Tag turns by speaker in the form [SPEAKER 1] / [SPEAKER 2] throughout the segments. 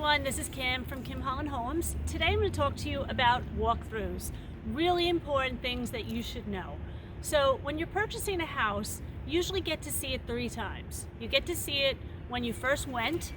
[SPEAKER 1] everyone, this is Kim from Holland Homes. Today I'm going to talk to you about walkthroughs, really important things that you should know. So when you're purchasing a house, you usually get to see it 3 times. You get to see it when you first went,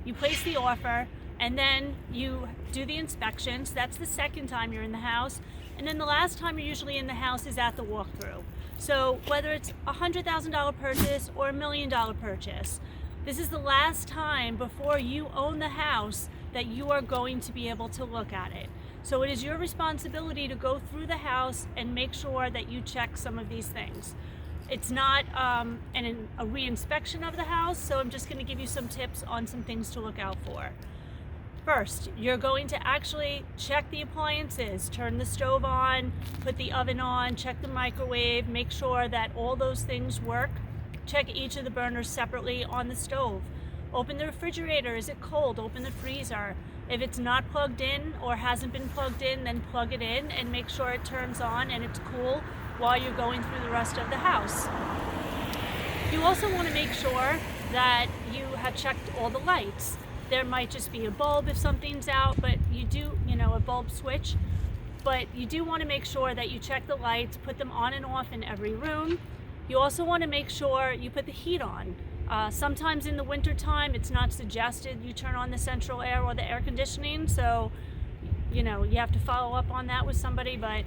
[SPEAKER 1] you place the offer, and then you do the inspections. That's the second time you're in the house. And then the last time you're usually in the house is at the walkthrough. So whether it's a $100,000 purchase or a $1 million purchase, this is the last time before you own the house that you are going to be able to look at it. So it is your responsibility to go through the house and make sure that you check some of these things. It's not a re-inspection of the house, so I'm just going to give you some tips on some things to look out for. First, you're going to actually check the appliances, turn the stove on, put the oven on, check the microwave, make sure that all those things work. Check each of the burners separately on the stove. Open the refrigerator. Is it cold? Open the freezer. If it's not plugged in or hasn't been plugged in, then plug it in and make sure it turns on and it's cool while you're going through the rest of the house. You also want to make sure that you have checked all the lights. There might just be a bulb if something's out, but you do, a bulb switch. But you do want to make sure that you check the lights, put them on and off in every room. You also want to make sure you put the heat on. Sometimes in the winter time, it's not suggested you turn on the central air or the air conditioning, so you have to follow up on that with somebody, but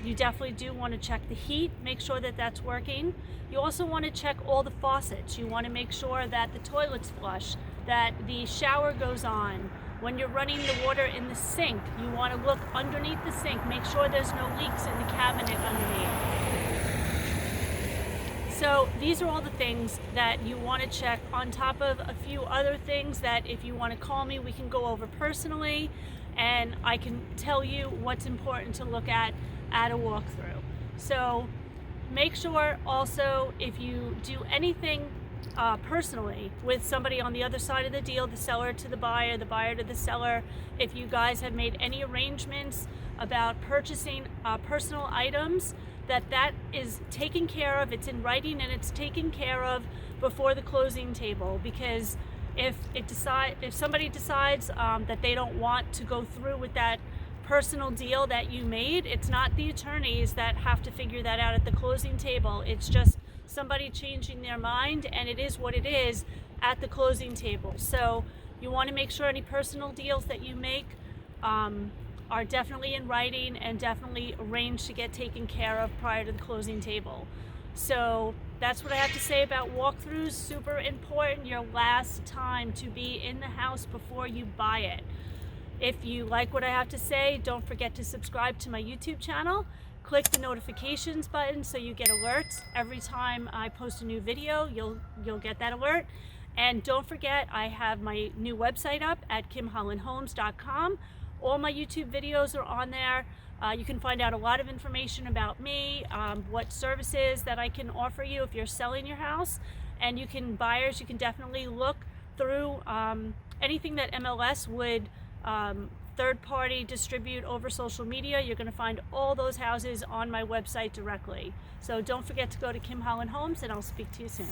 [SPEAKER 1] you definitely do want to check the heat, make sure that that's working. You also want to check all the faucets. You want to make sure that the toilet's flush, that the shower goes on. When you're running the water in the sink, you want to look underneath the sink, make sure there's no leaks in the cabinet underneath. So these are all the things that you want to check on top of a few other things that if you want to call me, we can go over personally and I can tell you what's important to look at a walkthrough. So make sure also if you do anything personally with somebody on the other side of the deal, the seller to the buyer to the seller, if you guys have made any arrangements about purchasing personal items, that is taken care of, it's in writing and it's taken care of before the closing table, because if somebody decides that they don't want to go through with that personal deal that you made, it's not the attorneys that have to figure that out at the closing table. It's just somebody changing their mind, and it is what it is at the closing table. So you want to make sure any personal deals that you make are definitely in writing and definitely arranged to get taken care of prior to the closing table. So that's what I have to say about walkthroughs. Super important, your last time to be in the house before you buy it. If you like what I have to say, don't forget to subscribe to my YouTube channel. Click the notifications button so you get alerts. Every time I post a new video, you'll get that alert. And don't forget, I have my new website up at kimhollandhomes.com. All my YouTube videos are on there. You can find out a lot of information about me, what services that I can offer you if you're selling your house. And buyers, you can definitely look through anything that MLS would third-party distribute over social media. You're going to find all those houses on my website directly. So don't forget to go to Kim Holland Homes, and I'll speak to you soon.